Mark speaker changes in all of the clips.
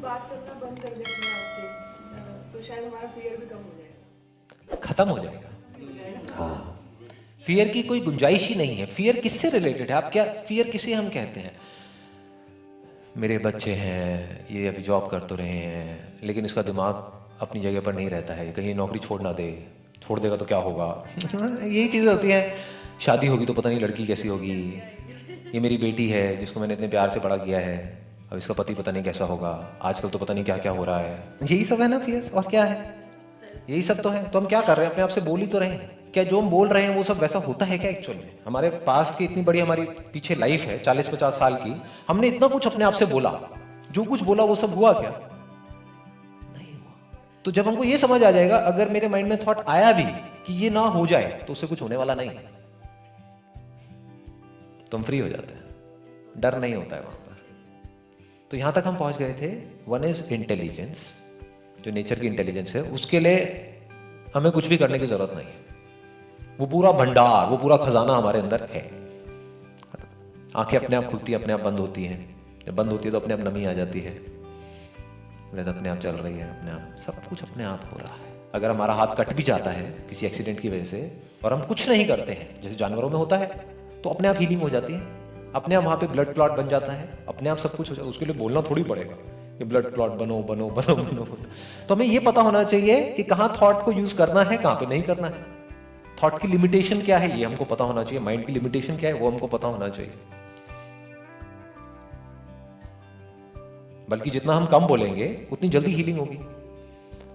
Speaker 1: बात करना बंद कर दे अपने आप से तो शायद हमारा फियर भी कम हो जाएगा,
Speaker 2: खत्म हो जाएगा।
Speaker 1: हो जाएगा।
Speaker 2: हाँ, फियर की कोई गुंजाइश ही नहीं है। फियर किससे रिलेटेड है? आप क्या फियर किसे हम कहते हैं? मेरे बच्चे हैं, ये अभी जॉब कर तो रहे हैं, लेकिन इसका दिमाग अपनी जगह पर नहीं रहता है, कहीं नौकरी छोड़ ना दे, छोड़ देगा तो क्या होगा। यही चीज़ें होती हैं। शादी होगी तो पता नहीं लड़की कैसी होगी। ये मेरी बेटी है जिसको मैंने इतने प्यार से बड़ा किया है, अब इसका पति पता नहीं कैसा होगा, आजकल तो पता नहीं क्या क्या हो रहा है। यही सब है ना फियर, और क्या है? यही सब तो है। तो हम क्या कर रहे हैं? अपने आप से बोल ही तो रहे हैं। क्या जो हम बोल रहे हैं वो सब वैसा होता है क्या एक्चुअल में? हमारे पास की इतनी बड़ी हमारी पीछे लाइफ है 40-50 साल की, हमने इतना कुछ अपने आप से बोला, जो कुछ बोला वो सब हुआ क्या? नहीं हुआ। तो जब हमको ये समझ आ जाएगा, अगर मेरे माइंड में थॉट आया भी कि ये ना हो जाए तो उससे कुछ होने वाला नहीं है, तो हम फ्री हो जाते हैं, डर नहीं होता है वहां पर। तो यहां तक हम पहुंच गए थे। वन इज इंटेलिजेंस, जो नेचर की इंटेलिजेंस है, उसके लिए हमें कुछ भी करने की जरूरत नहीं है। वो पूरा भंडार, वो पूरा खजाना हमारे अंदर है। आंखें अपने आप खुलती हैं, अपने आप बंद होती हैं। जब बंद होती है तो अपने आप नमी आ जाती है, ब्रेथ अपने आप चल रही है, अपने आप सब कुछ अपने आप हो रहा है। अगर हमारा हाथ कट भी जाता है किसी एक्सीडेंट की वजह से और हम कुछ नहीं करते हैं, जैसे जानवरों में होता है, तो अपने आप हीलिंग हो जाती है, अपने आप वहाँ पे ब्लड क्लॉट बन जाता है, अपने आप सब कुछ हो जाता है। उसके लिए बोलना थोड़ी पड़ेगा कि ब्लड क्लॉट बनो बनो बनो बनो। तो हमें ये पता होना चाहिए कि कहाँ थॉट को यूज करना है, कहाँ पे नहीं करना है। थॉट की लिमिटेशन क्या है ये हमको पता होना चाहिए, माइंड की लिमिटेशन क्या है वो हमको पता होना चाहिए। बल्कि जितना हम कम बोलेंगे उतनी जल्दी हीलिंग होगी।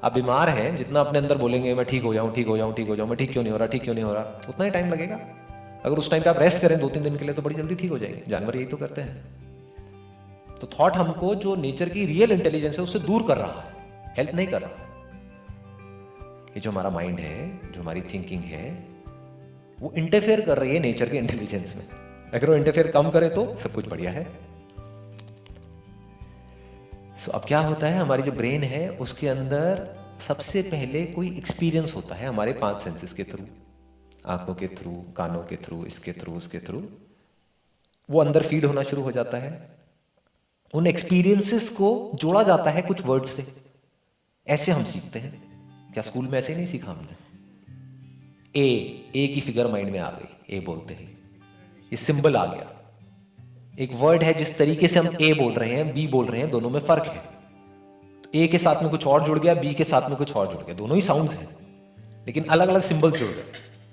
Speaker 2: आप बीमार हैं, जितना अपने अंदर बोलेंगे मैं ठीक हो जाऊं, ठीक हो जाऊं, ठीक हो जाऊं, मैं ठीक क्यों नहीं हो रहा, ठीक क्यों नहीं हो रहा, उतना ही टाइम लगेगा। अगर उस टाइम पे आप रेस्ट करें 2-3 दिन के लिए तो बड़ी जल्दी ठीक हो जाएंगे। जानवर यही तो करते हैं। तो थॉट हमको जो नेचर की रियल इंटेलिजेंस है उससे दूर कर रहा है, हेल्प नहीं कर रहा है। ये जो हमारा माइंड है, जो हमारी थिंकिंग है, वो इंटरफेयर कर रही है नेचर के इंटेलिजेंस में। अगर वो इंटरफेयर कम करे तो सब कुछ बढ़िया है। सो अब क्या होता है, हमारी जो ब्रेन है उसके अंदर सबसे पहले कोई एक्सपीरियंस होता है हमारे 5 सेंसेस के थ्रू, आंखों के थ्रू, कानों के थ्रू, इसके थ्रू, उसके थ्रू, वो अंदर फीड होना शुरू हो जाता है। उन एक्सपीरियंसेस को जोड़ा जाता है कुछ वर्ड से। ऐसे हम सीखते हैं। क्या स्कूल में ऐसे नहीं सीखा हमने? ए की फिगर माइंड में आ गई, ए बोलते ही ये सिंबल आ गया। एक वर्ड है, जिस तरीके से हम ए बोल रहे हैं, बी बोल रहे हैं, दोनों में फर्क है। तो ए के साथ में कुछ और जुड़ गया, बी के साथ में कुछ और जुड़ गया, दोनों ही साउंड्स हैं लेकिन अलग अलग सिंबल जुड़ गए।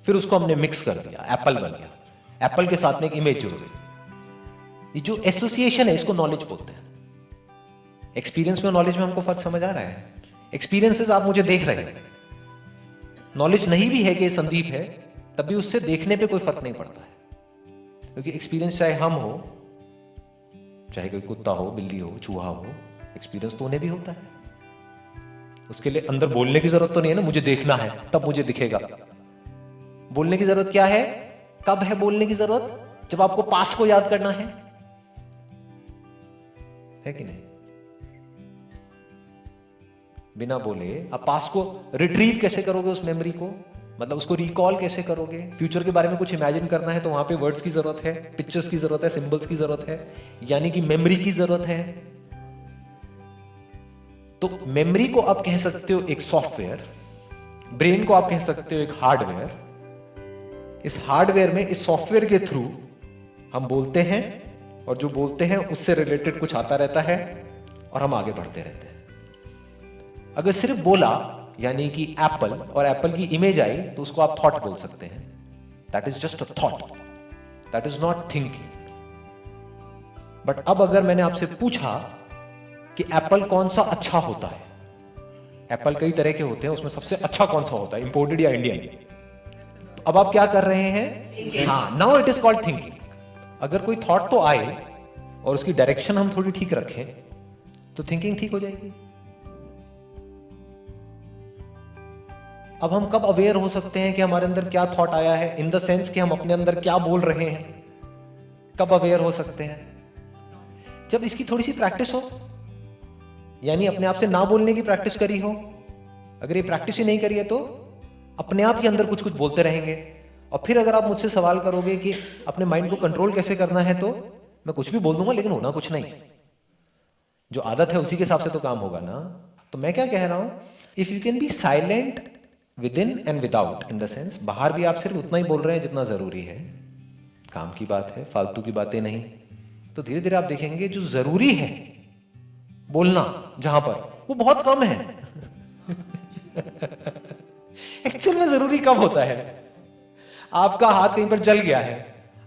Speaker 2: फिर उसको हमने मिक्स कर दिया, एप्पल बन गया। एप्पल के साथ में एक इमेज जुड़ गई। ये जो एसोसिएशन है इसको नॉलेज बोलते हैं। एक्सपीरियंस में नॉलेज में हमको फर्क समझ आ रहा है? एक्सपीरियंसेस आप मुझे देख रहे हैं, नॉलेज नहीं भी है कि संदीप है, तब भी उससे देखने पे कोई फर्क नहीं पड़ता है। क्योंकि एक्सपीरियंस चाहे हम हो, चाहे कोई कुत्ता हो, बिल्ली हो, चूहा हो, एक्सपीरियंस तो उन्हें भी होता है। उसके लिए अंदर बोलने की जरूरत तो नहीं है ना, मुझे देखना है तब मुझे दिखेगा। बोलने की जरूरत क्या है? कब है बोलने की जरूरत? जब आपको पास्ट को याद करना है कि नहीं? बिना बोले आप पास्ट को रिट्रीव कैसे करोगे? उस मेमोरी को, मतलब उसको रिकॉल कैसे करोगे? फ्यूचर के बारे में कुछ इमेजिन करना है तो वहां पे वर्ड्स की जरूरत है, पिक्चर्स की जरूरत है, सिंबल्स की जरूरत है, यानी कि मेमोरी की जरूरत है। तो मेमोरी को आप कह सकते हो एक सॉफ्टवेयर, ब्रेन को आप कह सकते हो एक हार्डवेयर। इस हार्डवेयर में, इस सॉफ्टवेयर के थ्रू हम बोलते हैं और जो बोलते हैं उससे रिलेटेड कुछ आता रहता है और हम आगे बढ़ते रहते हैं। अगर सिर्फ बोला यानी कि एप्पल और एप्पल की इमेज आई तो उसको आप थॉट बोल सकते हैं। That is just a thought, that is not thinking. But अब अगर मैंने आपसे पूछा कि एप्पल कौन सा अच्छा होता है, एप्पल कई तरह के होते हैं, उसमें सबसे अच्छा कौन सा होता है, इंपोर्टेड या इंडियन? तो अब आप क्या कर रहे हैं? हाँ, now it is called thinking. अगर कोई थॉट तो आए और उसकी डायरेक्शन हम थोड़ी ठीक रखें तो थिंकिंग ठीक हो जाएगी। अब हम कब अवेयर हो सकते हैं कि हमारे अंदर क्या थॉट आया है, इन द सेंस कि हम अपने अंदर क्या बोल रहे हैं? कब अवेयर हो सकते हैं? जब इसकी थोड़ी सी प्रैक्टिस हो, यानी अपने आप से ना बोलने की प्रैक्टिस करी हो। अगर ये प्रैक्टिस ही नहीं करी है तो अपने आप ही अंदर कुछ कुछ बोलते रहेंगे। और फिर अगर आप मुझसे सवाल करोगे कि अपने माइंड को कंट्रोल कैसे करना है, तो मैं कुछ भी बोल दूंगा लेकिन होना कुछ नहीं। जो आदत है उसी के हिसाब से तो काम होगा ना। तो मैं क्या कह रहा हूं, if you can be silent with in and without, in the sense बाहर भी आप सिर्फ उतना ही बोल रहे हैं जितना जरूरी है, काम की बात है, फालतू की बातें नहीं, तो धीरे धीरे आप देखेंगे जो जरूरी है बोलना जहां पर, वो बहुत कम है। एक्चुअल में जरूरी कब होता है, आपका हाथ कहीं पर जल गया है,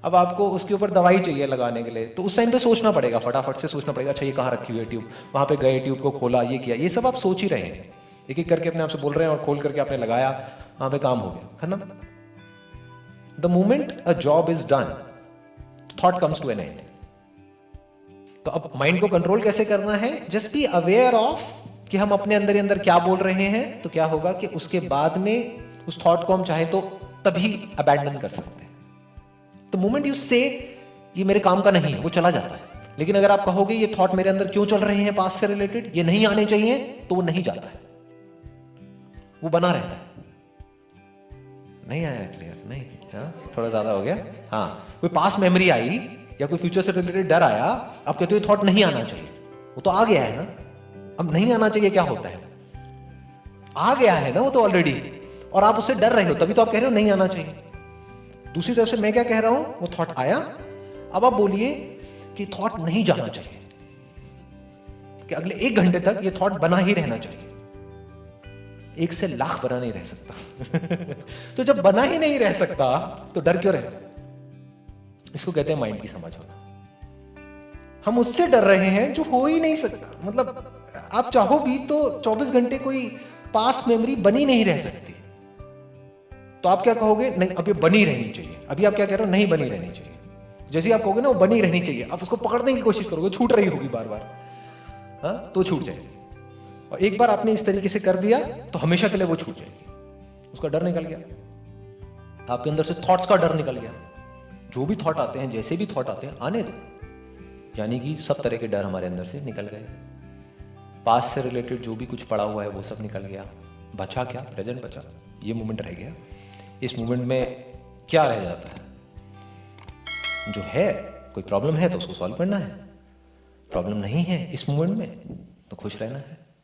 Speaker 2: अब आपको उसके ऊपर दवाई चाहिए लगाने के लिए, तो उस टाइम पे सोचना पड़ेगा, फटाफट से सोचना पड़ेगा, अच्छा ये कहाँ रखी हुई है ट्यूब, वहां पे गए, ट्यूब को खोला, ये किया, ये सब आप सोच ही रहे हैं, एक एक करके अपने आप से बोल रहे हैं और खोल करके आपने लगाया, वहां पे काम हो गया, खत्म। The moment a job is done, thought comes to an end. तो अब माइंड को कंट्रोल कैसे करना है, जस्ट बी अवेयर ऑफ कि हम अपने अंदर ही अंदर क्या बोल रहे हैं, तो क्या होगा कि उसके बाद में उस थॉट को हम चाहे तो तभी अबैंडन कर सकते हैं। द मोमेंट यू से ये मेरे काम का नहीं है, वो चला जाता है। लेकिन अगर आप कहोगे ये थॉट मेरे अंदर क्यों चल रहे हैं पास्ट से रिलेटेड, ये नहीं आने चाहिए, तो वो नहीं जाता है, वो बना रहता है। नहीं आया क्लियर? नहीं, हाँ थोड़ा ज्यादा हो गया। हाँ, कोई पास्ट मेमोरी आई या कोई फ्यूचर से रिलेटेड डर आया, आप कहते हो थॉट नहीं आना चाहिए, वो तो आ गया है ना। अब नहीं आना चाहिए क्या होता है, आ गया है ना वो तो ऑलरेडी, और आप उससे डर रहे हो, तभी तो आप कह रहे हो नहीं आना चाहिए। दूसरी तरफ से मैं क्या कह रहा हूं, वो थॉट आया, अब आप बोलिए कि थॉट नहीं जाना चाहिए, कि अगले 1 घंटे तक ये थॉट बना ही रहना चाहिए। 1 से लाख बना नहीं रह सकता। तो जब बना ही नहीं रह सकता तो डर क्यों रहे? इसको कहते हैं माइंड की समझ होना। हम उससे डर रहे हैं जो हो ही नहीं सकता। मतलब आप चाहो भी तो 24 घंटे कोई पास्ट मेमोरी बनी नहीं रह सकती, तो आप क्या कहोगे, नहीं अब ये बनी रहनी चाहिए। अभी आप क्या कह रहे हो, नहीं बनी रहनी चाहिए। जैसे आप कहोगे ना वो बनी रहनी चाहिए, आप उसको पकड़ने की कोशिश करोगे, छूट रही होगी बार बार, हाँ तो छूट जाएगी। और एक बार आपने इस तरीके से कर दिया तो हमेशा के लिए वो छूट जाएगी, उसका डर निकल गया, आपके अंदर से थॉट्स का डर निकल गया। जो भी थॉट आते हैं, जैसे भी थॉट आते हैं, आने दो, यानी कि सब तरह के डर हमारे अंदर से निकल गए। पास्ट से रिलेटेड जो भी कुछ पड़ा हुआ है वो सब निकल गया, बचा क्या, प्रेजेंट बचा, ये मोमेंट रह गया। इस मोमेंट में क्या रह जाता है, जो है कोई प्रॉब्लम है तो उसको सॉल्व करना है, प्रॉब्लम नहीं है इस मोमेंट में तो खुश रहना है।